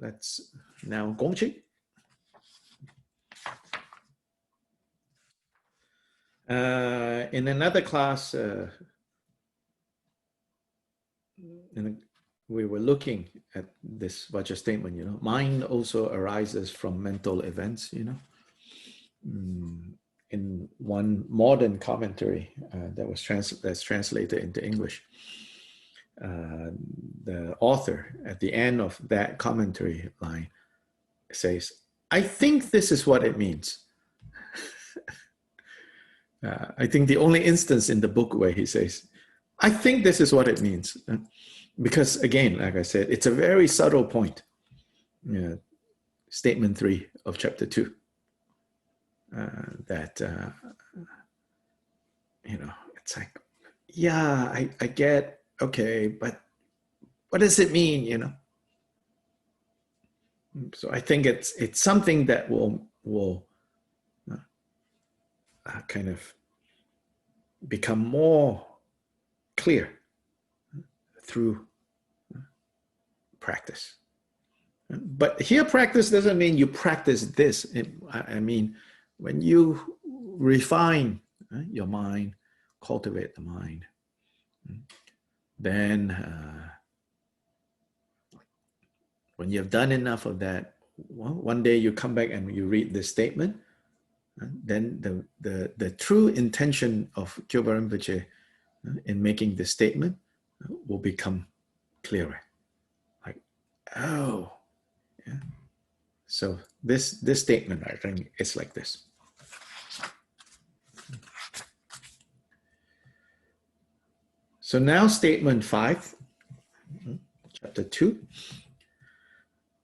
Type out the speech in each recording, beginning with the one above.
let's now Gongchik. In another class, we were looking at this Vajra statement, you know, mind also arises from mental events, you know. In one modern commentary that's translated into English, the author at the end of that commentary line says, I think this is what it means. I think the only instance in the book where he says, I think this is what it means. Because again, like I said, it's a very subtle point. Statement 3 of chapter 2. That, you know, it's like, yeah, I get, okay, but what does it mean, you know? So I think it's something that will kind of become more clear through practice. But here practice doesn't mean you practice this. I mean, when you refine your mind, cultivate the mind, then when you've done enough of that, one day you come back and you read this statement, then the true intention of Kyoba Rinpoche in making this statement will become clearer. Like, oh, yeah. So this statement, I think, is like this. So now statement 5, chapter 2.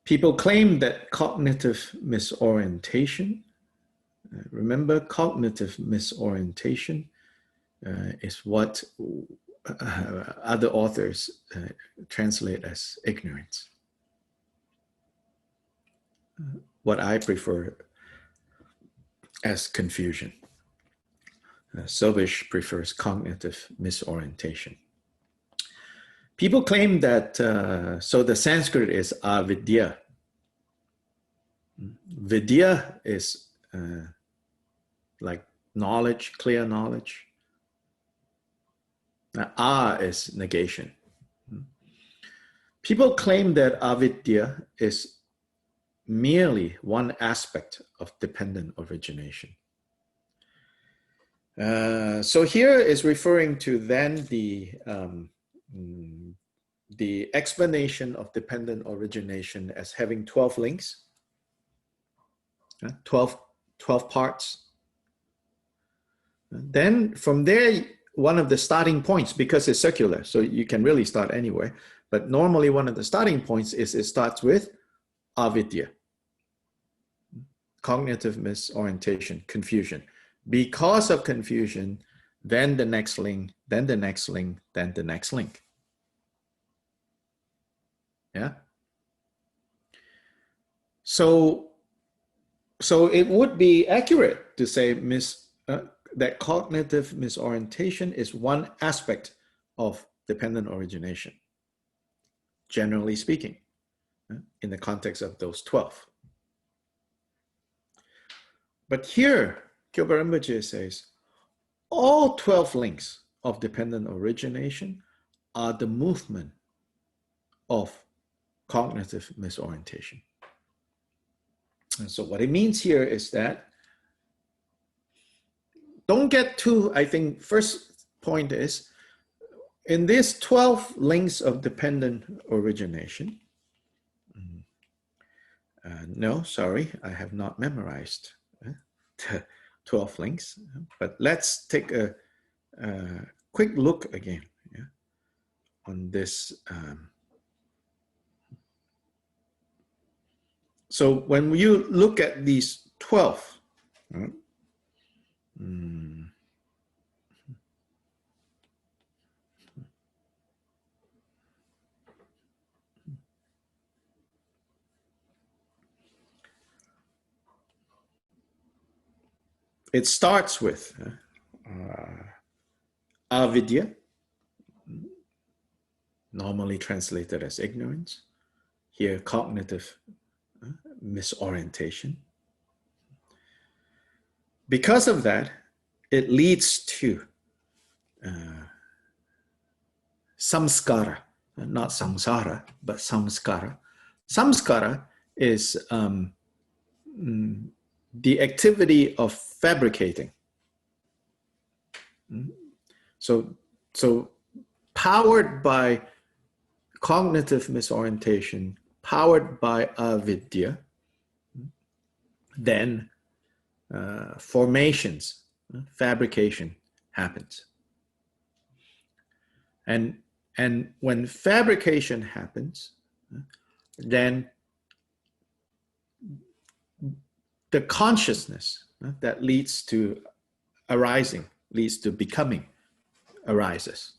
People claim that cognitive misorientation, remember cognitive misorientation is what other authors translate as ignorance. What I prefer as confusion. Sobish prefers cognitive misorientation. People claim that, so the Sanskrit is avidya. Vidya is like knowledge, clear knowledge. A is negation. People claim that avidya is merely one aspect of dependent origination. So here is referring to then the explanation of dependent origination as having 12 links, 12 parts. Then from there, one of the starting points, because it's circular, so you can really start anywhere, but normally one of the starting points is it starts with avidya, cognitive misorientation, confusion. Because of confusion, then the next link, then the next link, then the next link. Yeah. So it would be accurate to say that cognitive misorientation is one aspect of dependent origination, generally speaking, in the context of those 12. But here, Kyoba Rinpoche says, all 12 links of dependent origination are the movement of cognitive misorientation. And so what it means here is that, don't get too, I think, first point is, in these 12 links of dependent origination, no, sorry, I have not memorized the 12 links, but let's take a quick look again, yeah, on this. So when you look at these 12, it starts with avidya, normally translated as ignorance. here cognitive misorientation. Because of that, it leads to samskara, not samsara, but samskara. Samskara is the activity of fabricating. So powered by cognitive misorientation, powered by avidya, then formations, fabrication happens. And when fabrication happens, then the consciousness that leads to arising, leads to becoming, arises.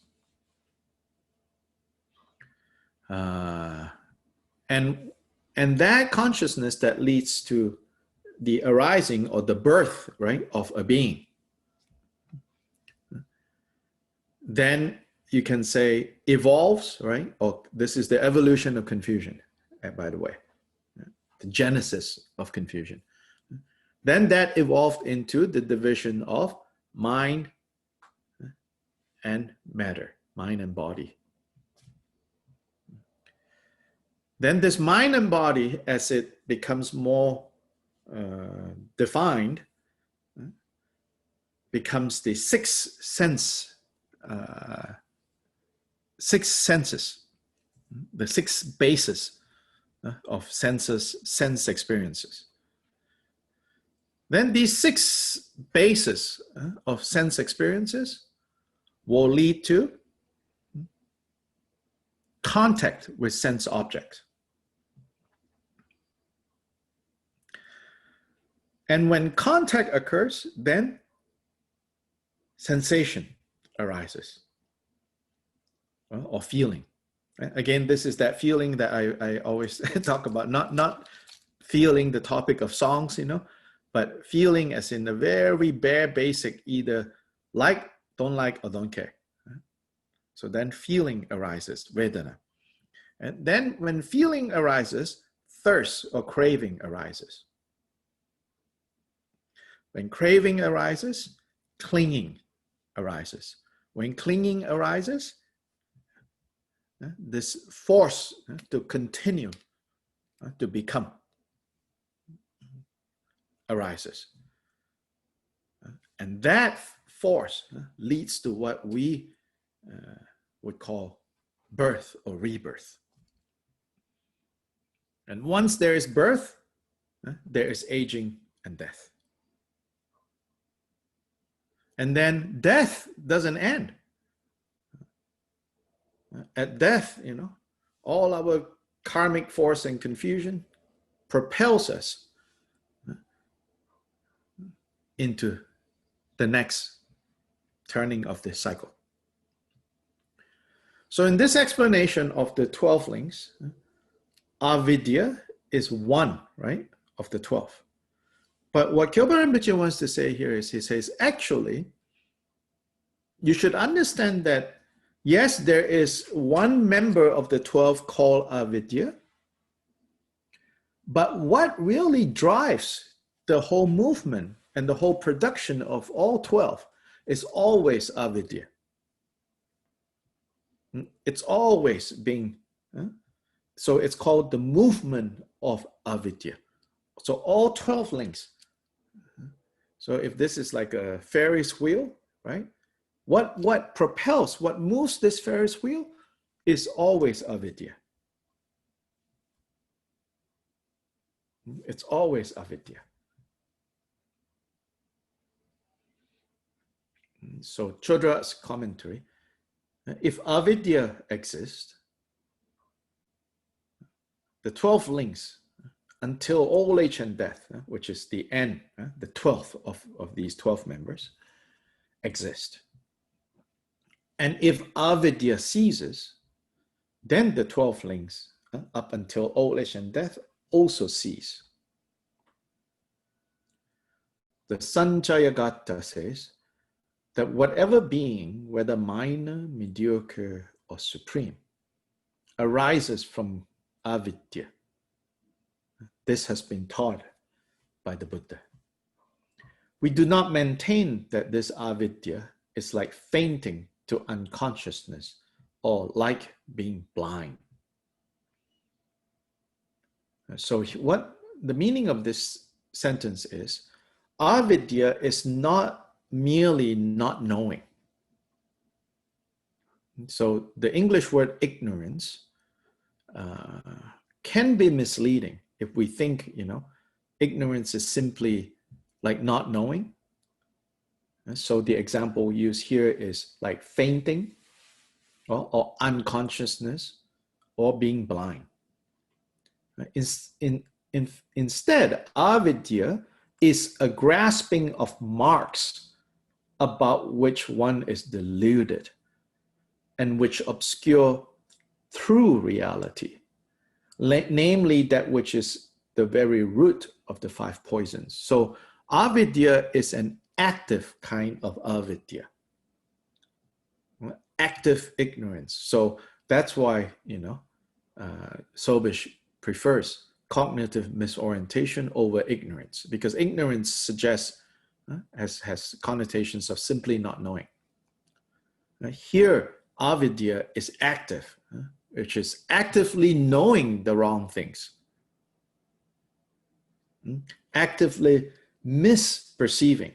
And that consciousness that leads to the arising or the birth, right, of a being, then you can say evolves, right? Or this is the evolution of confusion, by the way, the genesis of confusion. Then that evolved into the division of mind and matter, mind and body. Then this mind and body, as it becomes more defined, becomes the six senses, the six bases of sense experiences. Then these six bases of sense experiences will lead to contact with sense objects. And when contact occurs, then sensation arises, or feeling. Again, this is that feeling that I always talk about, not feeling the topic of songs, but feeling as in the very bare basic, either like, don't like, or don't care. So then feeling arises, vedana. And then when feeling arises, thirst or craving arises. When craving arises, clinging arises. When clinging arises, this force to continue to become arises. And that force leads to what we would call birth or rebirth. And once there is birth, there is aging and death. And then death doesn't end. At death, all our karmic force and confusion propels us into the next turning of this cycle. So in this explanation of the 12 links, avidya is one, right, of the 12. But what Kyoba Rinpoche wants to say here is, he says, actually, you should understand that, yes, there is one member of the 12 called avidya, but what really drives the whole movement and the whole production of all 12 is always avidya. It's always being, so it's called the movement of avidya. So all 12 links. So if this is like a Ferris wheel, right? What propels, what moves this Ferris wheel is always avidya. It's always avidya. So Chodra's commentary, if avidya exists, the 12 links until old age and death, which is the end, the 12th of these 12 members, exist. And if avidya ceases, then the 12 links up until old age and death also cease. The Sanchayagata says that whatever being, whether minor, mediocre, or supreme, arises from avidya. This has been taught by the Buddha. We do not maintain that this avidya is like fainting to unconsciousness or like being blind. So what the meaning of this sentence is, avidya is not merely not knowing. So the English word ignorance can be misleading if we think, ignorance is simply like not knowing. So the example used here is like fainting or unconsciousness or being blind. Instead, avidya is a grasping of marks about which one is deluded and which obscure true reality, namely that which is the very root of the five poisons. So avidya is an active kind of avidya, active ignorance. So that's why, Sobish prefers cognitive misorientation over ignorance, because ignorance suggests, has connotations of simply not knowing. Here, avidya is active, which is actively knowing the wrong things, actively misperceiving,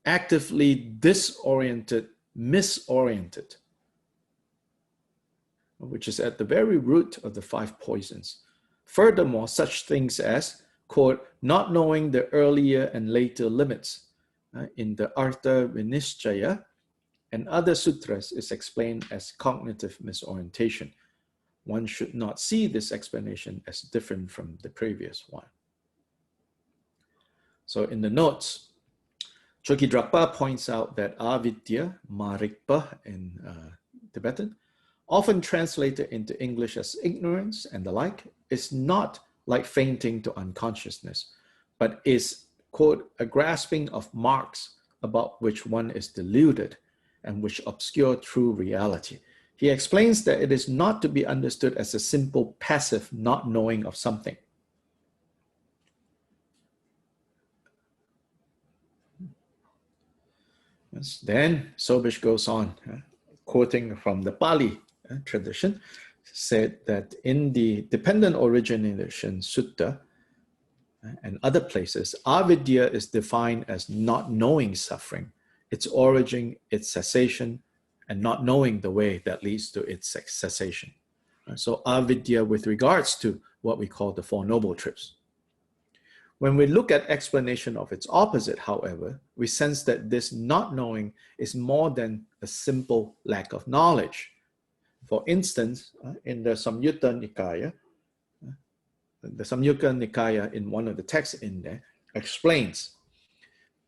actively disoriented, misoriented, which is at the very root of the five poisons. Furthermore, such things as, quote, not knowing the earlier and later limits in the Artha Vinishchaya and other sutras is explained as cognitive misorientation. One should not see this explanation as different from the previous one. So in the notes, Chokidrakpa points out that avidya, marikpa in Tibetan, often translated into English as ignorance and the like, is not like fainting to unconsciousness, but is, quote, a grasping of marks about which one is deluded and which obscure true reality. He explains that it is not to be understood as a simple passive not knowing of something. Then Sobish goes on, quoting from the Pali tradition, said that in the dependent origination sutta and other places, avidya is defined as not knowing suffering, its origin, its cessation, and not knowing the way that leads to its cessation. So avidya with regards to what we call the Four Noble Truths. When we look at explanation of its opposite, however, we sense that this not knowing is more than a simple lack of knowledge. For instance, in the Samyutta Nikaya, in one of the texts in there, explains,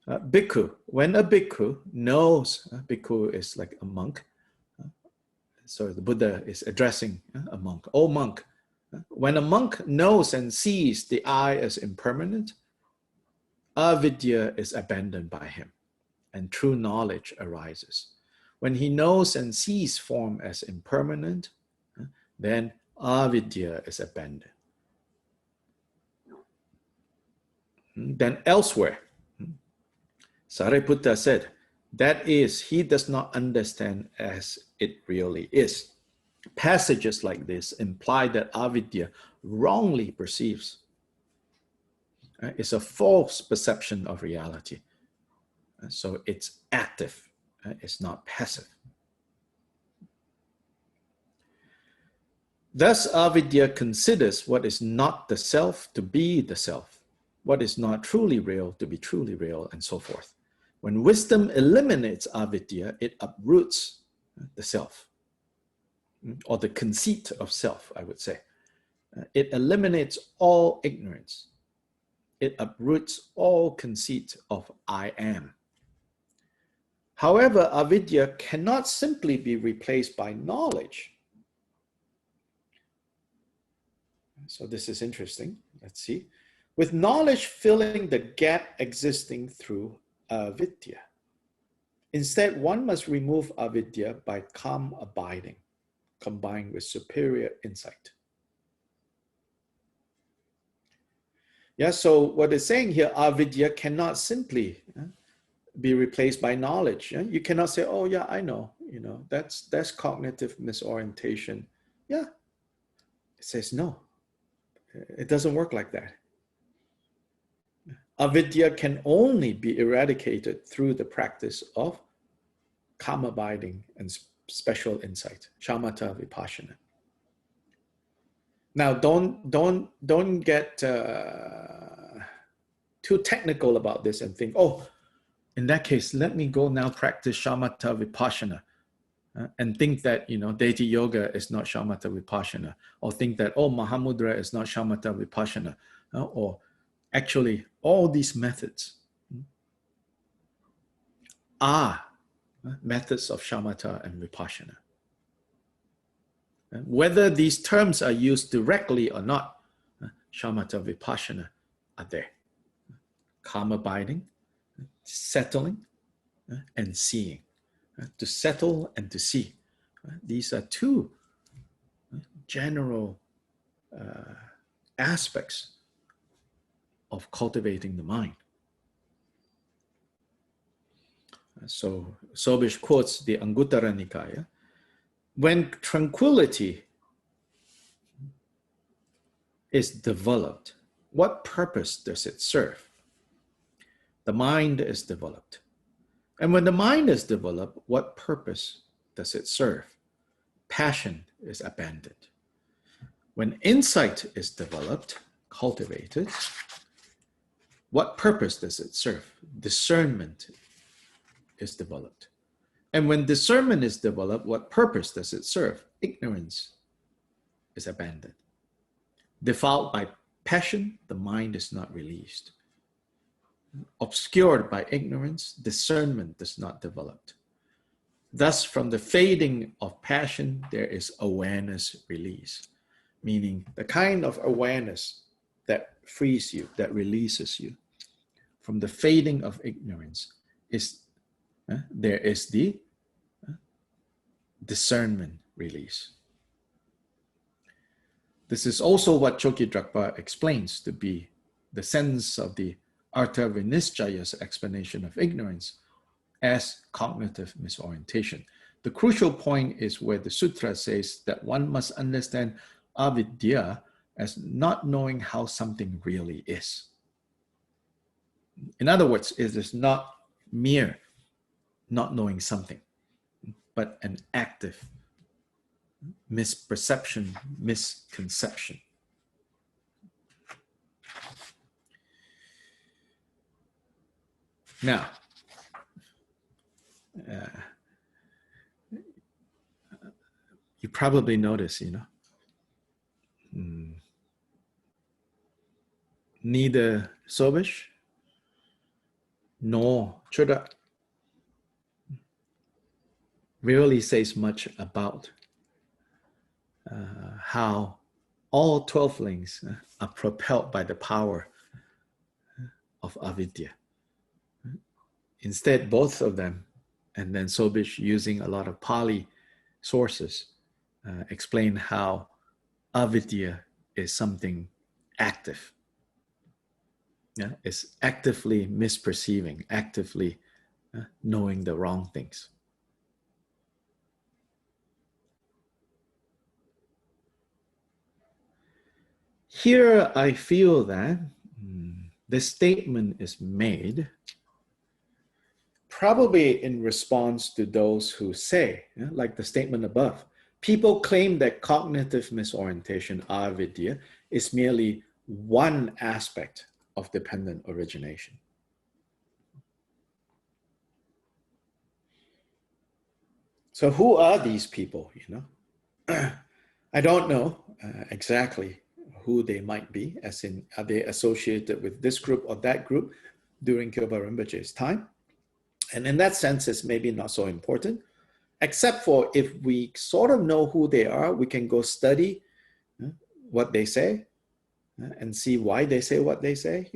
bhikkhu, when a bhikkhu knows, bhikkhu is like a monk, so the Buddha is addressing a monk, oh monk, when a monk knows and sees the eye as impermanent, avidya is abandoned by him, and true knowledge arises. When he knows and sees form as impermanent, then avidya is abandoned. Then elsewhere, Sariputta said, that is, he does not understand as it really is. Passages like this imply that avidya wrongly perceives. It's a false perception of reality. So it's active, it's not passive. Thus, avidya considers what is not the self to be the self, what is not truly real to be truly real, and so forth. When wisdom eliminates avidya, it uproots the self, or the conceit of self, I would say. It eliminates all ignorance. It uproots all conceit of I am. However, avidya cannot simply be replaced by knowledge. So this is interesting. Let's see. With knowledge filling the gap existing through avidya. Instead, one must remove avidya by calm abiding, combined with superior insight. Yeah, so what it's saying here, avidya cannot simply be replaced by knowledge. Yeah? You cannot say, oh yeah, I know, that's cognitive misorientation. Yeah, it says no, it doesn't work like that. Avidya can only be eradicated through the practice of calm abiding and special insight, shamatha vipassana. Now, don't get too technical about this and think, oh, in that case, let me go now practice shamatha vipassana, and think that deity yoga is not shamatha vipassana, or think that mahamudra is not shamatha vipassana, or actually all these methods are methods of shamatha and vipassana. Whether these terms are used directly or not, shamatha vipassana are there. Calm abiding, settling, and seeing. To settle and to see. These are two general aspects of cultivating the mind. So Sobish quotes the Anguttara Nikaya. When tranquility is developed, what purpose does it serve? The mind is developed. And when the mind is developed, what purpose does it serve? Passion is abandoned. When insight is developed, cultivated, what purpose does it serve? Discernment is developed. And when discernment is developed, what purpose does it serve? Ignorance is abandoned. Defiled by passion, the mind is not released. Obscured by ignorance, discernment does not develop. Thus, from the fading of passion, there is awareness release, meaning the kind of awareness that frees you, that releases you. From the fading of ignorance, there is the discernment release. This is also what Chokyi Drakpa explains to be the sense of the Artha Vinischaya's explanation of ignorance as cognitive misorientation. The crucial point is where the sutra says that one must understand avidya as not knowing how something really is. In other words, it is not mere not knowing something, but an active misperception, misconception. Now, you probably notice, neither Sobish nor Choda really says much about how all 12 links are propelled by the power of avidya. Instead, both of them, and then Sobish using a lot of Pali sources, explain how avidya is something active. Yeah, it's actively misperceiving, actively knowing the wrong things. Here, I feel that this statement is made probably in response to those who say, like the statement above, people claim that cognitive misorientation, avidya, is merely one aspect of dependent origination. So who are these people, I don't know exactly who they might be, as in, are they associated with this group or that group during Kyoba Rinpoche's time? And in that sense, it's maybe not so important, except for if we sort of know who they are, we can go study what they say and see why they say what they say,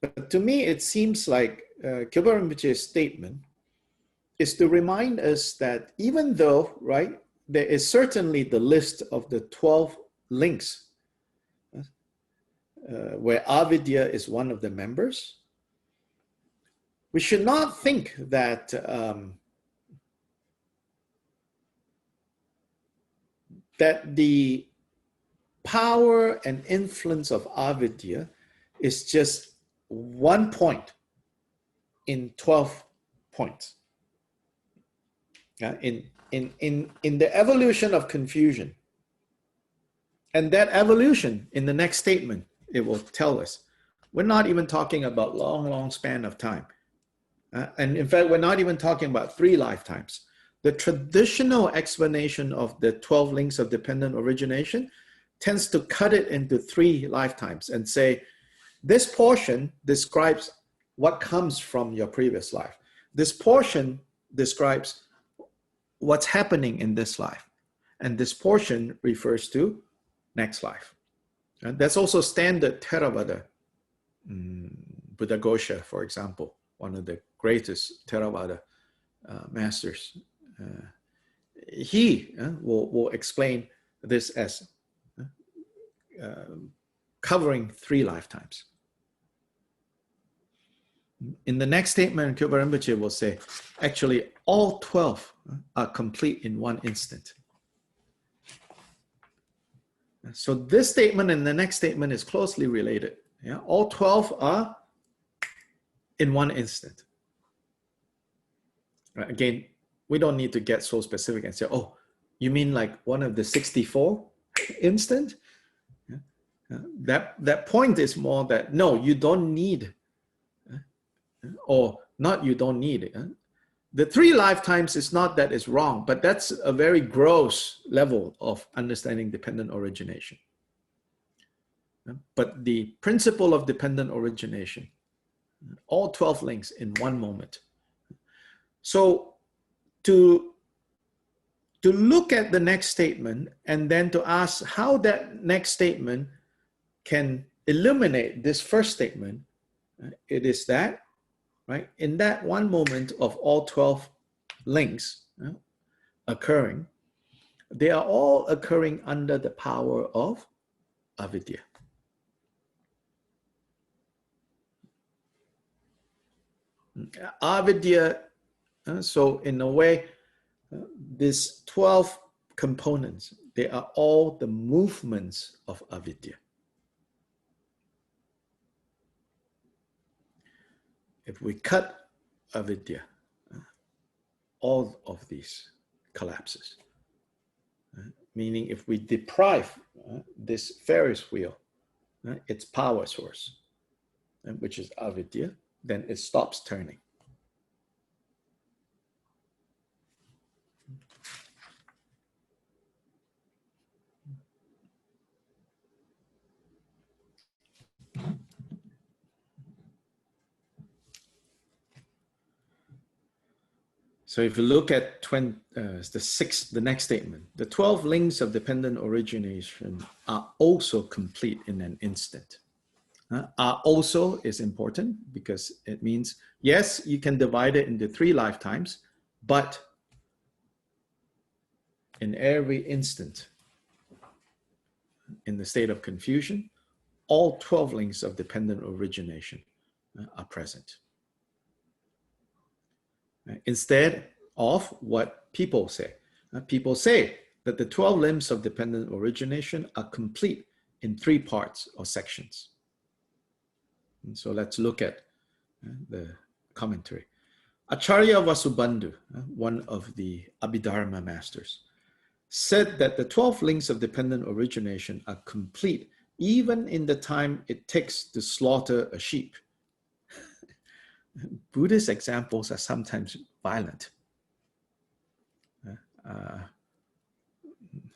But to me, it seems like Kyoba Rinpoche's statement is to remind us that even though, right, there is certainly the list of the 12 links where avidya is one of the members. We should not think that that the power and influence of avidya is just 1 point in 12 points. In the evolution of confusion, and that evolution in the next statement, it will tell us. We're not even talking about long span of time. And in fact, we're not even talking about 3 lifetimes. The traditional explanation of the 12 links of dependent origination tends to cut it into 3 lifetimes and say, this portion describes what comes from your previous life. This portion describes what's happening in this life. And this portion refers to next life. And that's also standard Theravada. Buddhaghosa, for example, one of the greatest Theravada masters, he will explain this as covering 3 lifetimes. In the next statement, Kyoba Rinpoche will say, actually, all 12 are complete in 1 instant. So this statement and the next statement is closely related. Yeah? All 12 are in 1 instant. Right? Again, we don't need to get so specific and say, oh, you mean like one of the 64 instant? Yeah? That point is more that, no, you don't need, or not you don't need it. The 3 lifetimes is not that it's wrong, but that's a very gross level of understanding dependent origination. But the principle of dependent origination, all 12 links in 1 moment. So to look at the next statement and then to ask how that next statement can illuminate this first statement, it is that, right, in that 1 moment of all 12 links occurring, they are all occurring under the power of avidya. Avidya, so in a way, these 12 components, they are all the movements of avidya. If we cut avidya, all of these collapses. Meaning if we deprive this Ferris wheel, its power source, which is avidya, then it stops turning. So if you look at the next statement, the 12 links of dependent origination are also complete in an instant. Are also is important because it means, yes, you can divide it into 3 lifetimes, but in every instant, in the state of confusion, all 12 links of dependent origination are present. Instead of what people say. People say that the 12 limbs of dependent origination are complete in 3 parts or sections. And so let's look at the commentary. Acharya Vasubandhu, one of the Abhidharma masters, said that the 12 links of dependent origination are complete even in the time it takes to slaughter a sheep. Buddhist examples are sometimes violent.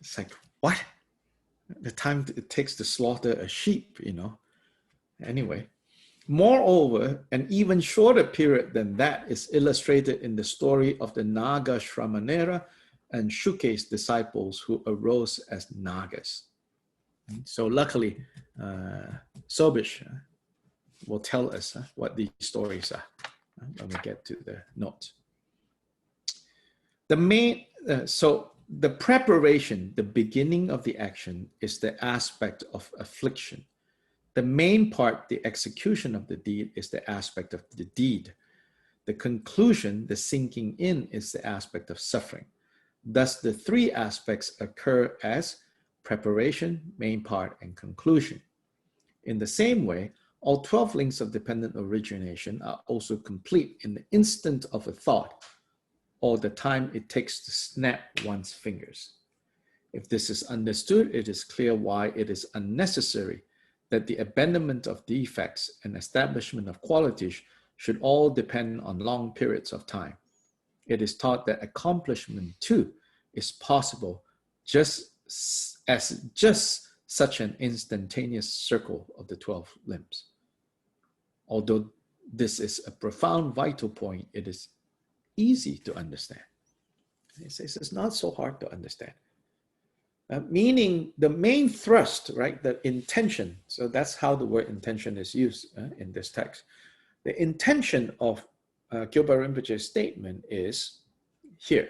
It's like, what? The time it takes to slaughter a sheep, you know? Anyway, moreover, an even shorter period than that is illustrated in the story of the Naga Shramanera and Shuke's disciples who arose as Nagas. So luckily, Sobish will tell us what these stories are when we get to the note. The main, so the preparation, the beginning of the action, is the aspect of affliction. The main part, the execution of the deed, is the aspect of the deed. The conclusion, the sinking in, is the aspect of suffering. Thus, the three aspects occur as preparation, main part, and conclusion. In the same way, all 12 links of dependent origination are also complete in the instant of a thought, or the time it takes to snap one's fingers. If this is understood, it is clear why it is unnecessary that the abandonment of defects and establishment of qualities should all depend on long periods of time. It is taught that accomplishment too is possible just such an instantaneous circle of the 12 limbs. Although this is a profound vital point, it is easy to understand. He says it's not so hard to understand. Meaning the main thrust, right, the intention, so that's how the word intention is used in this text. The intention of Gyoba Rinpoche's statement is here.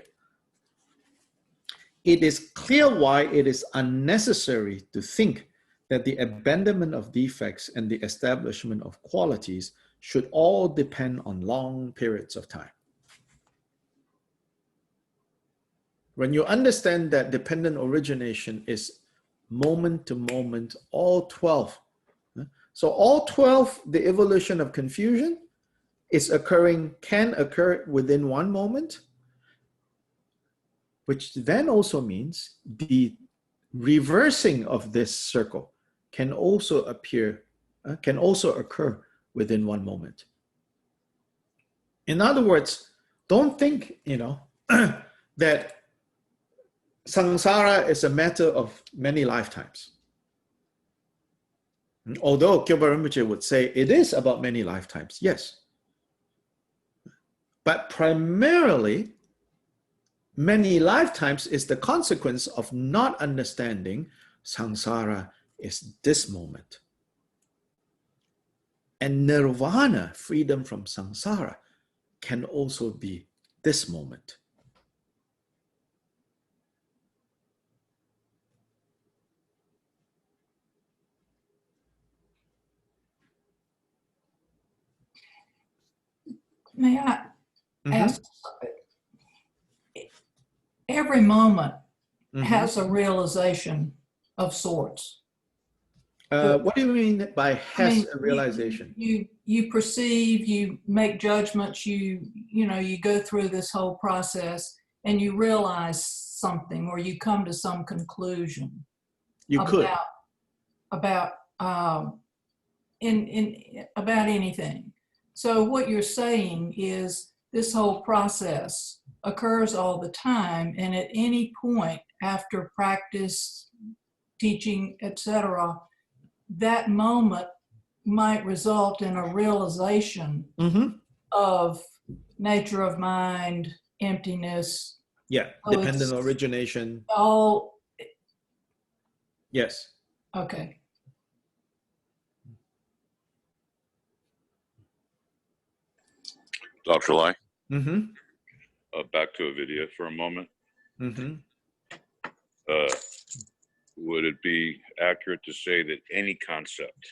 It is clear why it is unnecessary to think that the abandonment of defects and the establishment of qualities should all depend on long periods of time. When you understand that dependent origination is moment to moment, all 12. So all 12, the evolution of confusion is occurring, can occur within one moment, which then also means the reversing of this circle can also occur within one moment. In other words, don't think, that samsara is a matter of many lifetimes. Although Gyoba Rinpoche would say it is about many lifetimes, yes. But primarily, many lifetimes is the consequence of not understanding samsara is this moment. And nirvana, freedom from samsara, can also be this moment. May I ask, every moment has a realization of sorts. What do you mean by has a realization? You perceive, you make judgments, you go through this whole process and you realize something, or you come to some conclusion. About anything. So what you're saying is this whole process occurs all the time, and at any point after practice, teaching, etc., that moment might result in a realization of nature of mind, emptiness. Yeah, dependent origination. All. Yes. Okay. Dr. Lai, back to avidya for a moment. Would it be accurate to say that any concept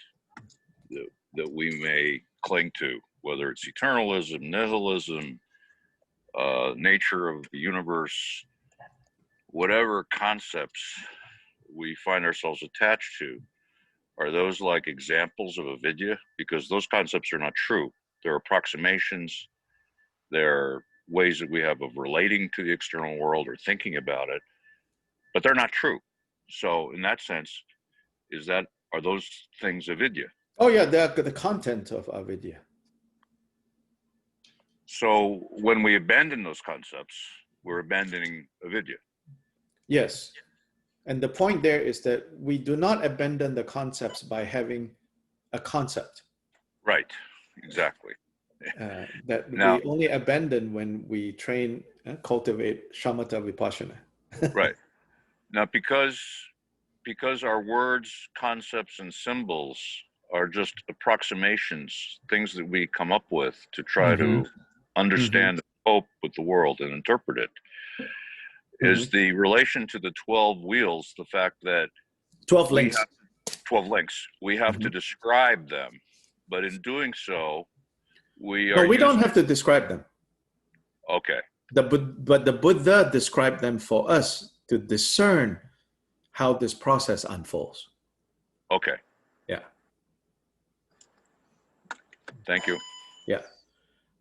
that we may cling to, whether it's eternalism, nihilism, nature of the universe, whatever concepts we find ourselves attached to, are those like examples of avidya? Because those concepts are not true. They're approximations. They're ways that we have of relating to the external world or thinking about it, but they're not true. So in that sense, are those things avidya? Oh yeah, they're the content of avidya. So when we abandon those concepts, we're abandoning avidya. Yes. And the point there is that we do not abandon the concepts by having a concept. Right, exactly. That now, we only abandon when we train, cultivate shamatha vipassana. Right. Now, because our words, concepts, and symbols are just approximations, things that we come up with to try to understand and cope with the world and interpret it, is the relation to the 12 wheels, the fact that 12 we links. have 12 links. We have to describe them, but in doing so, we No, are we don't using, have to describe them. okay, But the Buddha described them for us to discern how this process unfolds. okay, Yeah. thank you. Yeah.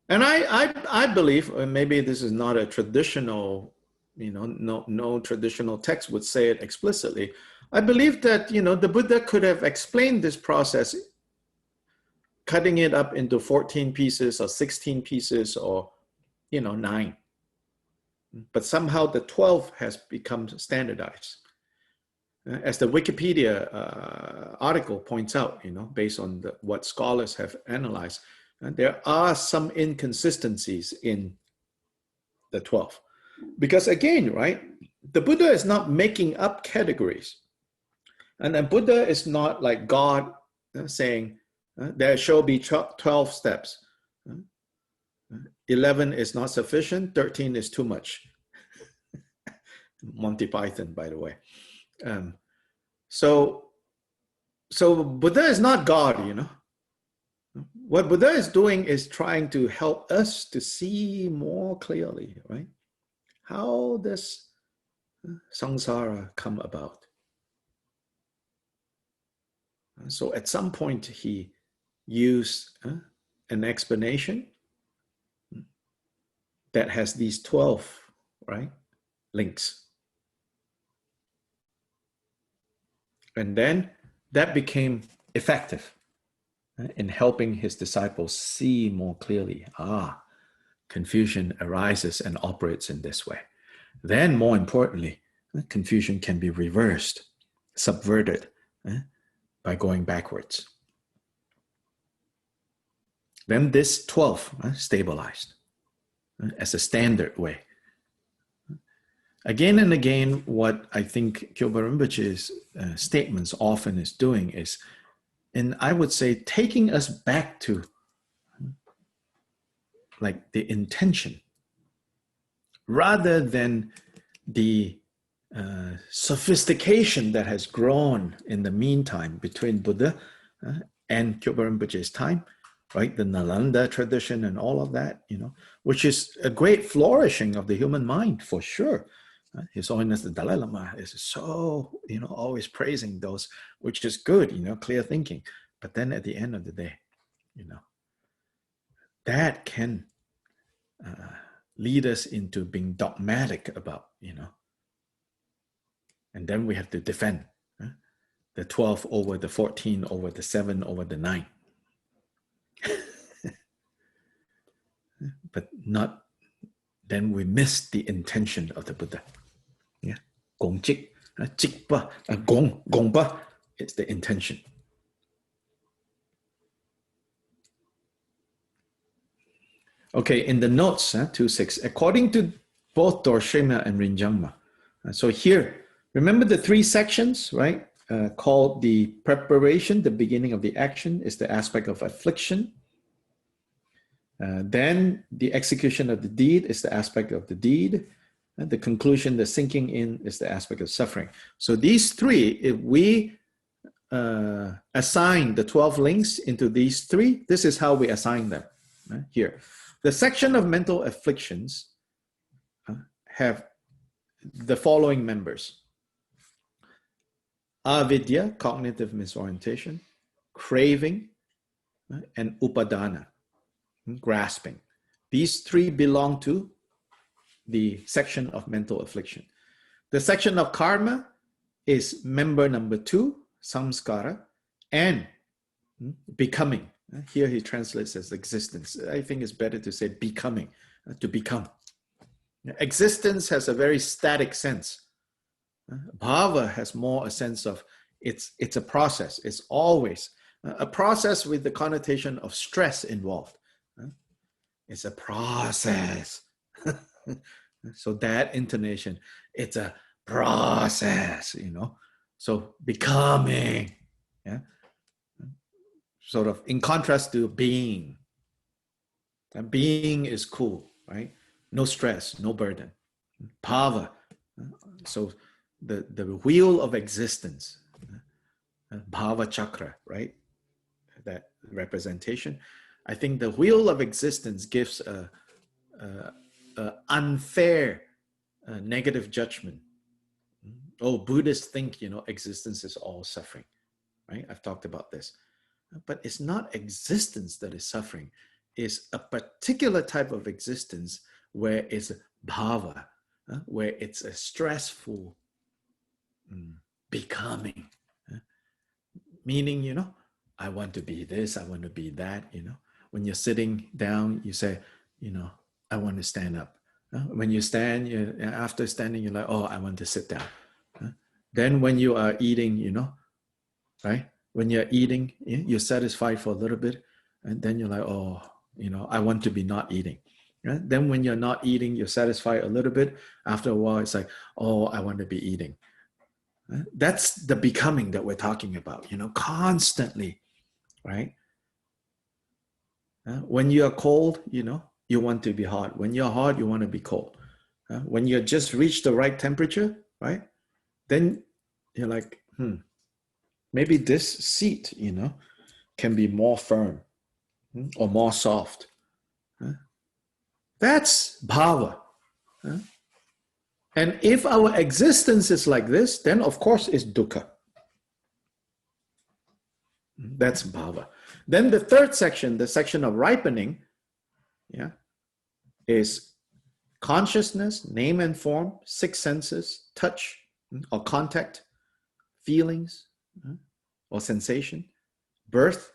And I believe, and maybe this is not a traditional, no traditional text would say it explicitly. I believe that, the Buddha could have explained this process, cutting it up into 14 pieces or 16 pieces or, 9. But somehow the 12 has become standardized. As the Wikipedia article points out, based on what scholars have analyzed, there are some inconsistencies in the 12. Because again, right, the Buddha is not making up categories. And the Buddha is not like God saying, there shall be 12 steps. 11 is not sufficient, 13 is too much. Monty Python, by the way. So Buddha is not God, What Buddha is doing is trying to help us to see more clearly, right? How does samsara come about? So at some point he used an explanation that has these 12, right, links. And then that became effective in helping his disciples see more clearly. Confusion arises and operates in this way. Then, more importantly, confusion can be reversed, subverted by going backwards. Then this 12 stabilized as a standard way. Again and again, what I think Kyoba Rinpoche's statements often is doing is, and I would say, taking us back to like the intention, rather than the sophistication that has grown in the meantime between Buddha and Kyoba Rinpoche's time, right? The Nalanda tradition and all of that, which is a great flourishing of the human mind for sure. His Holiness the Dalai Lama is so, always praising those, which is good, clear thinking. But then at the end of the day, that can lead us into being dogmatic about, and then we have to defend the 12 over the 14, over the 7, over the 9. But not, then we miss the intention of the Buddha. Yeah, Gongchik, Jikpa, Gongpa, it's the intention. Okay, in the notes, 2.6, according to both Dorshema and Rinjangma. So here, remember the 3 sections, right? Called the preparation, the beginning of the action is the aspect of affliction. Then the execution of the deed is the aspect of the deed. And the conclusion, the sinking in, is the aspect of suffering. So these 3, if we assign the 12 links into these 3, this is how we assign them here. The section of mental afflictions have the following members: avidya, cognitive misorientation; craving; and upadana, grasping. These 3 belong to the section of mental affliction. The section of karma is member number 2, samskara, and becoming. Here he translates as existence. I think it's better to say becoming, to become. Existence has a very static sense. Bhava has more a sense of it's a process. It's always a process with the connotation of stress involved. It's a process. So that intonation, it's a process, So becoming, yeah. Sort of in contrast to being. And being is cool, right? No stress, no burden. Bhava, So the wheel of existence, bhava chakra, right? That representation. I think the wheel of existence gives a unfair negative judgment. Oh, Buddhists think, existence is all suffering, right? I've talked about this. But it's not existence that is suffering. It's a particular type of existence where it's bhava, where it's a stressful becoming. Meaning, I want to be this, I want to be that, When you're sitting down, you say, I want to stand up. When you stand, after standing, you're like, oh, I want to sit down. Then when you are eating, right? When you're eating, you're satisfied for a little bit, and then you're like, oh, I want to be not eating. Right? Then when you're not eating, you're satisfied a little bit. After a while, it's like, oh, I want to be eating. Right? That's the becoming that we're talking about, constantly, right? When you're cold, you want to be hot. When you're hot, you want to be cold. When you just reach the right temperature, right? Then you're like, maybe this seat, can be more firm or more soft. That's bhava. And if our existence is like this, then of course it's dukkha. That's bhava. Then the third section, the section of ripening, is consciousness, name and form, six senses, touch or contact, feelings or sensation, birth,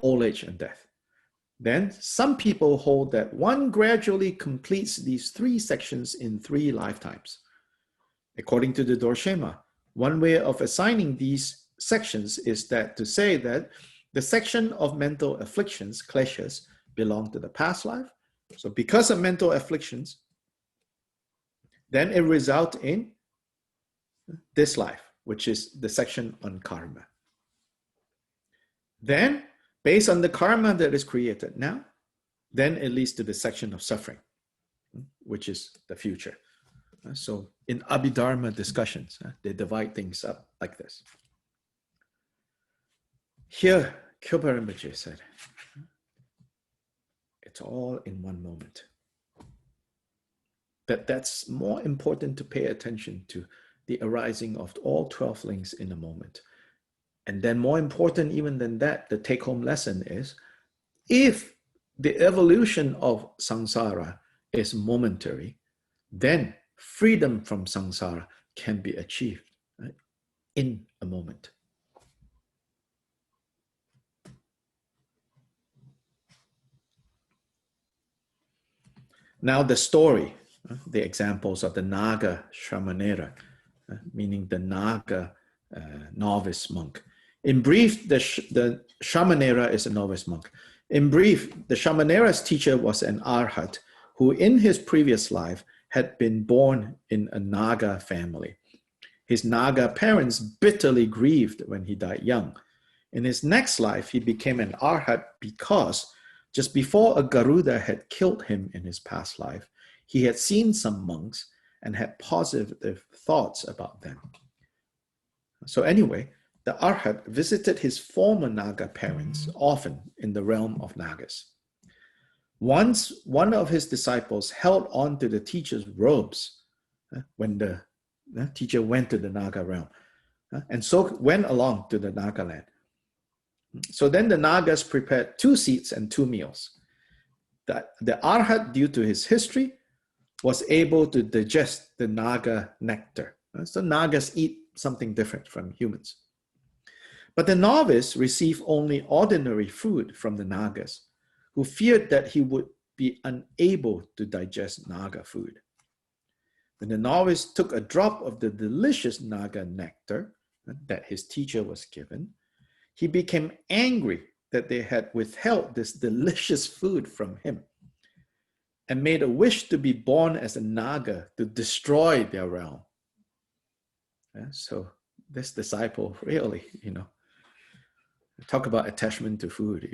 old age, and death. Then some people hold that one gradually completes these three sections in 3 lifetimes. According to the Dorshema, one way of assigning these sections is that to say that the section of mental afflictions, kleshas, belong to the past life. So because of mental afflictions, then it results in this life, which is the section on karma. Then, based on the karma that is created now, then it leads to the section of suffering, which is the future. So in Abhidharma discussions, they divide things up like this. Here, Kyopa Rinpoche said, it's all in one moment. That's more important to pay attention to the arising of all 12 links in a moment. And then more important even than that, the take-home lesson is, if the evolution of samsara is momentary, then freedom from samsara can be achieved, right, in a moment. Now the story, the examples of the Naga Shramanera, meaning the Naga novice monk. In brief, the Shramanera is a novice monk. In brief, the Shramanera's teacher was an arhat who in his previous life had been born in a Naga family. His Naga parents bitterly grieved when he died young. In his next life, he became an arhat because just before a Garuda had killed him in his past life, he had seen some monks and had positive thoughts about them. So anyway, the arhat visited his former Naga parents often in the realm of Nagas. Once, one of his disciples held on to the teacher's robes when the teacher went to the Naga realm, and so went along to the Naga land. So then the Nagas prepared 2 seats and 2 meals. The arhat, due to his history, was able to digest the Naga nectar. So Nagas eat something different from humans. But the novice received only ordinary food from the Nagas, who feared that he would be unable to digest Naga food. When the novice took a drop of the delicious Naga nectar that his teacher was given, he became angry that they had withheld this delicious food from him and made a wish to be born as a Naga to destroy their realm. So this disciple really, talk about attachment to food,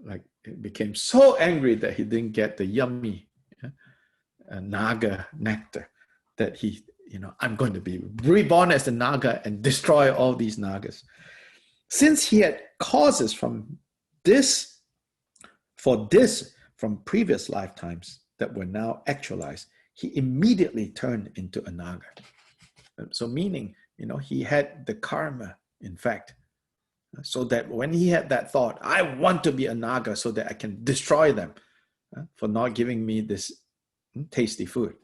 like it became so angry that he didn't get the yummy Naga nectar that he I'm going to be reborn as the Naga and destroy all these Nagas. Since he had causes from previous lifetimes that were now actualized, he immediately turned into a Naga. So meaning, he had the karma, in fact, so that when he had that thought, I want to be a Naga so that I can destroy them for not giving me this tasty food.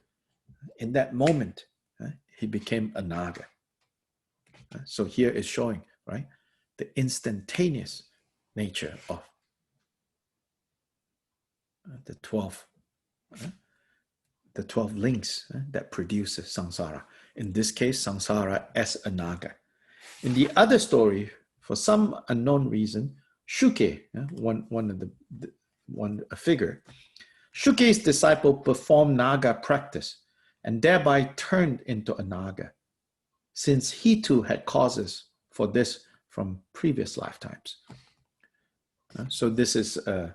In that moment, he became a Naga. So here is showing, right, the instantaneous nature of the 12 links that produces samsara. In this case, samsara as a Naga. In the other story, for some unknown reason, Shuke, a figure, Shuke's disciple performed Naga practice and thereby turned into a Naga, since he too had causes for this from previous lifetimes. So this is a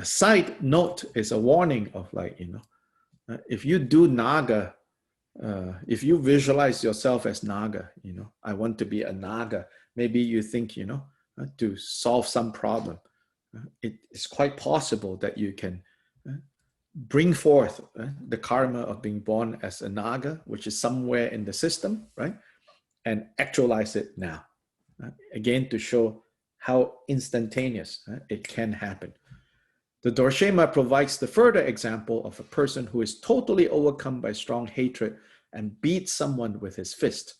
side note, is a warning of if you do Naga, if you visualize yourself as Naga, I want to be a Naga, maybe you think, to solve some problem. It is quite possible that you can bring forth the karma of being born as a Naga, which is somewhere in the system, right? And actualize it now. Again, to show how instantaneous it can happen. The Dorshema provides the further example of a person who is totally overcome by strong hatred and beats someone with his fist.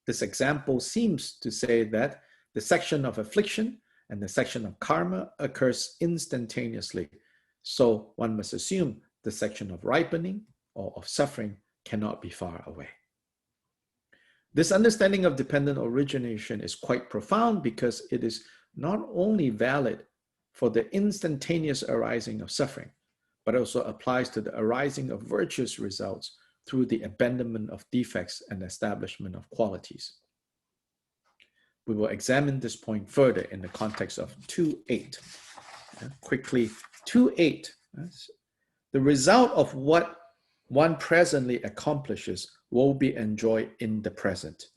This example seems to say that the section of affliction and the section of karma occurs instantaneously. So one must assume the section of ripening or of suffering cannot be far away. This understanding of dependent origination is quite profound because it is not only valid for the instantaneous arising of suffering, but also applies to the arising of virtuous results through the abandonment of defects and establishment of qualities. We will examine this point further in the context of 2.8. Quickly, 2.8. The result of what one presently accomplishes will be enjoyed in the present.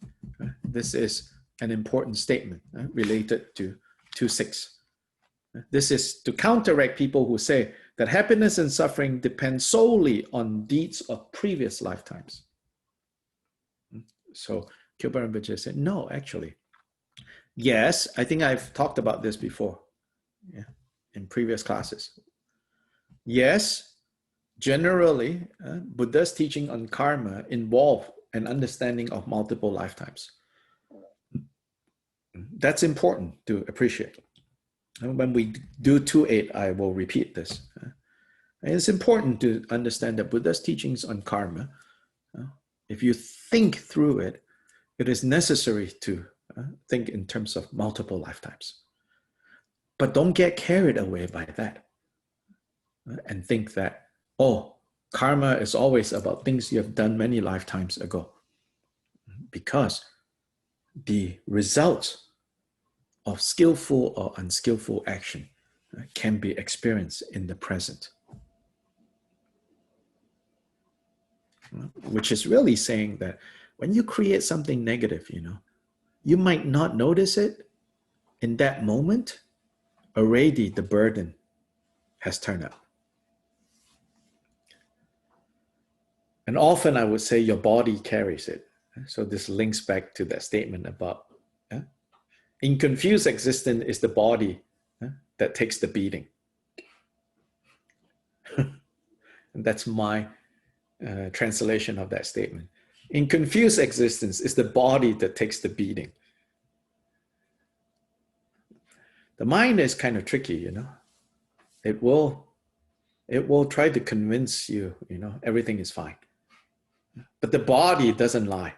This is an important statement related to 2.6. This is to counteract people who say that happiness and suffering depend solely on deeds of previous lifetimes. So Kyobara Rinpoche said, no, actually. Yes, I think I've talked about this before in previous classes. Yes, generally, Buddha's teaching on karma involve an understanding of multiple lifetimes. That's important to appreciate. And when we do 2.8, I will repeat this. And it's important to understand that Buddha's teachings on karma, if you think through it, it is necessary to think in terms of multiple lifetimes. But don't get carried away by that and think that, oh, karma is always about things you have done many lifetimes ago. Because the results of skillful or unskillful action can be experienced in the present. Which is really saying that when you create something negative, you might not notice it in that moment. Already the burden has turned up. And often I would say your body carries it. So this links back to that statement about in confused existence is the body that takes the beating. And that's my translation of that statement. In confused existence is the body that takes the beating. The mind is kind of tricky, It will try to convince you, everything is fine. But the body doesn't lie.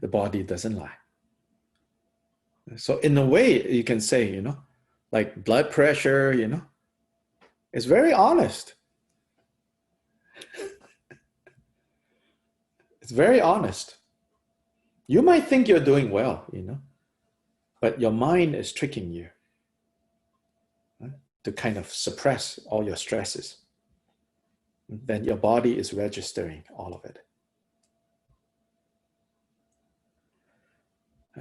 The body doesn't lie. So in a way, you can say, like blood pressure, it's very honest. It's very honest. You might think you're doing well, but your mind is tricking you to kind of suppress all your stresses. then your body is registering all of it.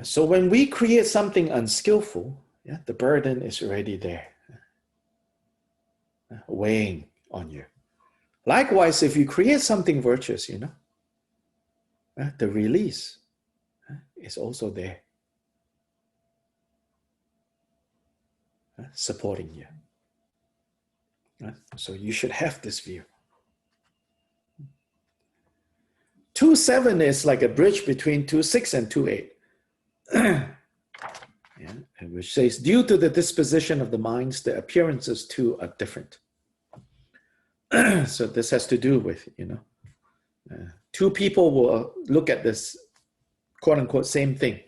So when we create something unskillful, yeah, the burden is already there, weighing on you. Likewise, if you create something virtuous, you know, the release is also there, supporting you. So you should have this view. 2.7 is like a bridge between 2.6 and 2.8. Yeah, which says, due to the disposition of the minds, the appearances too are different. So this has to do with, you know, two people will look at this quote unquote same thing,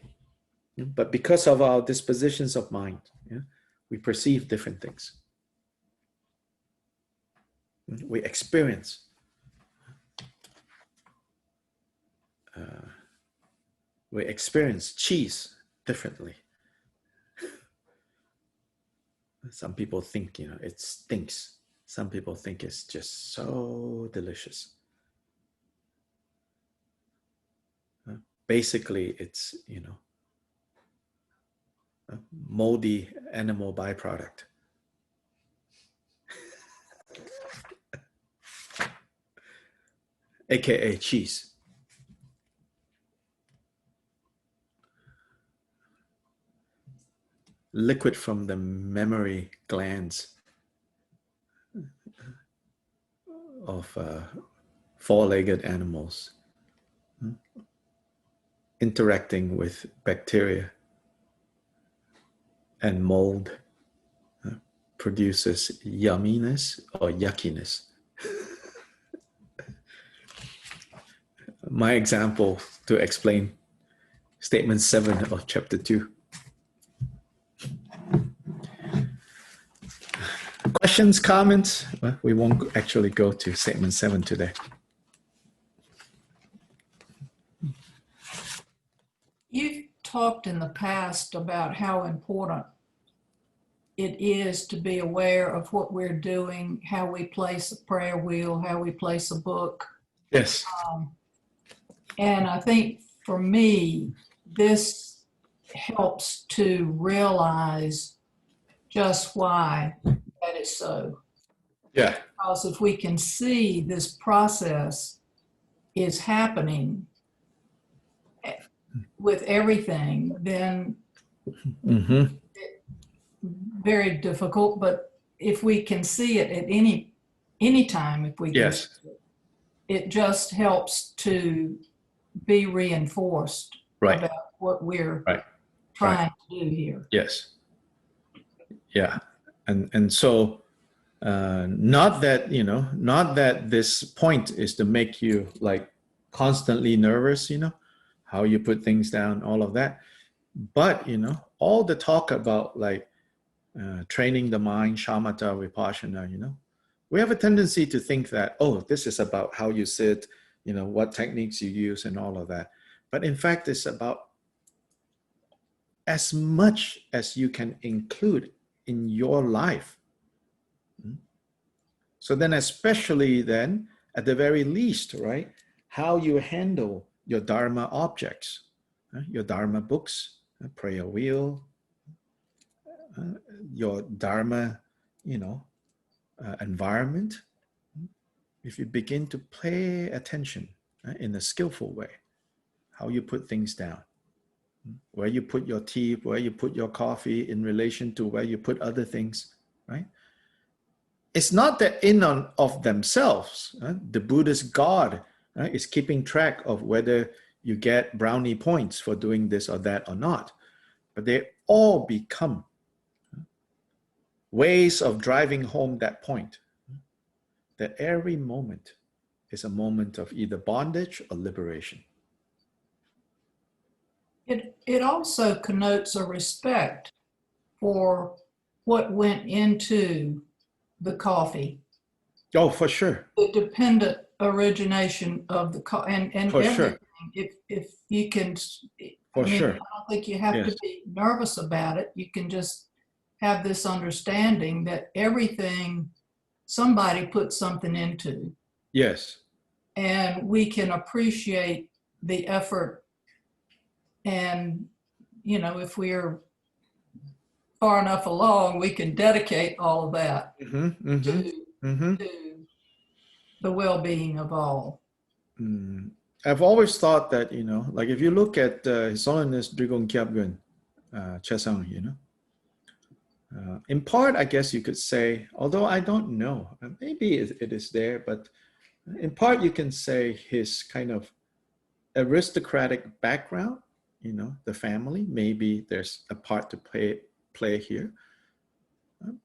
but because of our dispositions of mind, yeah, we perceive different things. We experience cheese differently. Some people think, you know, it stinks. Some people think it's just so delicious. Basically, it's, you know, a moldy animal byproduct. AKA cheese. Liquid from the mammary glands of four-legged animals interacting with bacteria and mold produces yumminess or yuckiness. My example to explain statement 7 of chapter 2. Questions, comments? Well, we won't actually go to statement 7 today. You've talked in the past about how important it is to be aware of what we're doing, how we place a prayer wheel, how we place a book. Yes. And I think for me, this helps to realize just why that is so. Yeah. Because if we can see this process is happening with everything, then very difficult. But if we can see it at any time, if we can, yes, it just helps to be reinforced right, about what we're right, trying to do here. Yes. Yeah. And so not that, you know, not that this point is to make you like constantly nervous, you know, how you put things down, all of that. But, you know, all the talk about like training the mind, shamatha, vipassana, you know, we have a tendency to think that, oh, this is about how you sit, you know, what techniques you use and all of that. But in fact, it's about as much as you can include in your life. So then, especially then, at the very least, right, how you handle your Dharma objects, your Dharma books, prayer wheel, your Dharma, you know, environment. If you begin to pay attention in a skillful way, how you put things down, where you put your tea, where you put your coffee in relation to where you put other things, right? It's not that in and of themselves, the Buddhist God is keeping track of whether you get brownie points for doing this or that or not. But they all become ways of driving home that point, that every moment is a moment of either bondage or liberation. It also connotes a respect for what went into the coffee. Oh, for sure. The dependent origination of the coffee and for everything. Sure. If you can, for sure. I don't think you have yes. to be nervous about it. You can just have this understanding that everything somebody put something into. Yes. And we can appreciate the effort. And, you know, if we're far enough along, we can dedicate all of that to the well-being of all. I've always thought that, you know, like if you look at His Holiness Drigong Kyabgun Chesang, you know, in part, I guess you could say, although I don't know, maybe it is there, but in part you can say his kind of aristocratic background, you know, the family, maybe there's a part to play here.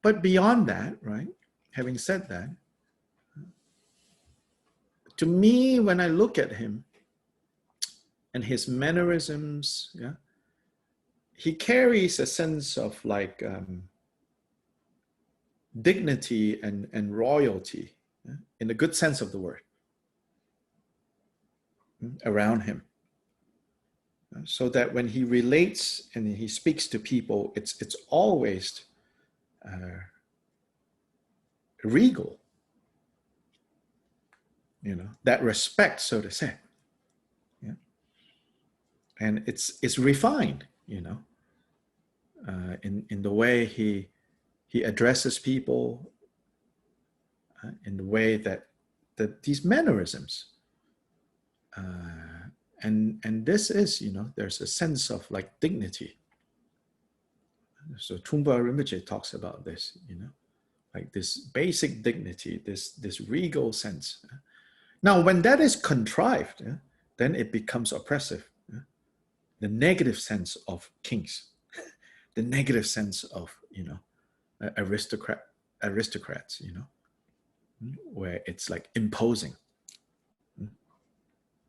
But beyond that, right, having said that, to me, when I look at him and his mannerisms, yeah, he carries a sense of like dignity and royalty, yeah, in the good sense of the word, around him. So that when he relates and he speaks to people, it's always regal, you know, that respect, so to say. Yeah. And it's refined, you know, in the way he addresses people, in the way that these mannerisms, and this is, you know, there's a sense of like dignity. So Trungpa Rinpoche talks about this, you know, like this basic dignity, this regal sense. Now, when that is contrived, then it becomes oppressive. The negative sense of kings, the negative sense of, you know, aristocrats, you know, where it's like imposing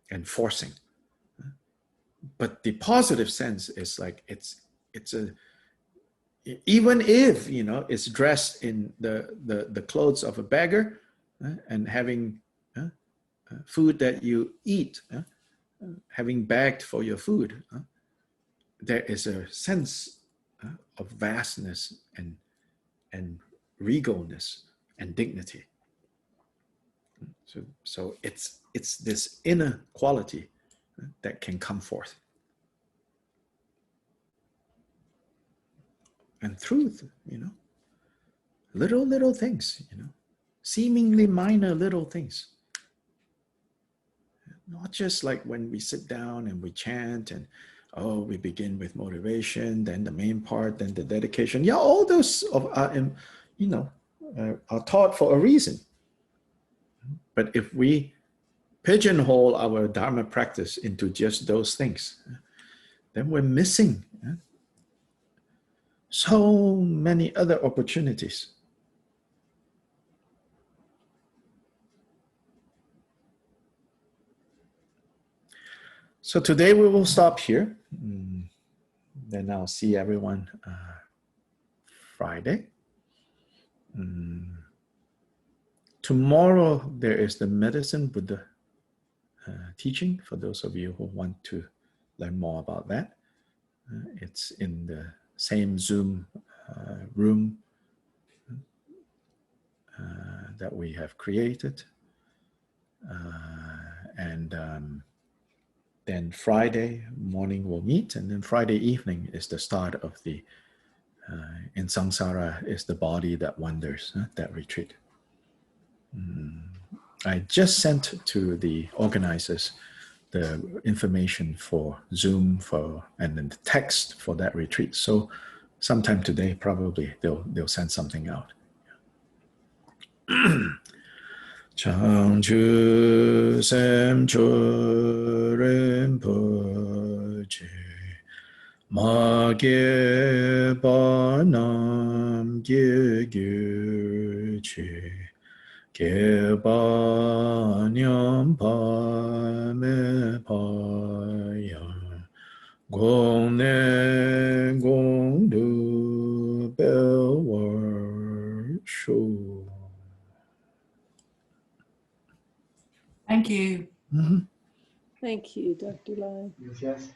and forcing. But the positive sense is like it's a, even if, you know, it's dressed in the clothes of a beggar, and having food that you eat, having begged for your food, there is a sense of vastness and regalness and dignity. So it's this inner quality that can come forth. And truth, you know, little things, you know, seemingly minor little things. Not just like when we sit down and we chant and, oh, we begin with motivation, then the main part, then the dedication. Yeah, all those are, you know, are taught for a reason. But if we pigeonhole our Dharma practice into just those things, then we're missing so many other opportunities. So today we will stop here. Then I'll see everyone Friday. Tomorrow there is the Medicine Buddha teaching for those of you who want to learn more about that. It's in the same Zoom room that we have created. And then Friday morning we'll meet, and then Friday evening is the start of the in Samsara is the body that wanders, that retreat. I just sent to the organizers the information for Zoom and then the text for that retreat. So sometime today, probably they'll send something out. Changchu Sem Chu Rinpoche Ma Ge Ba Nam Ge Gyu Che Ge Ba Nyam Pa Me Pa Ya Gong Ne Gong Du Bel War Shu. Thank you. Thank you, Dr. Lai. Yes.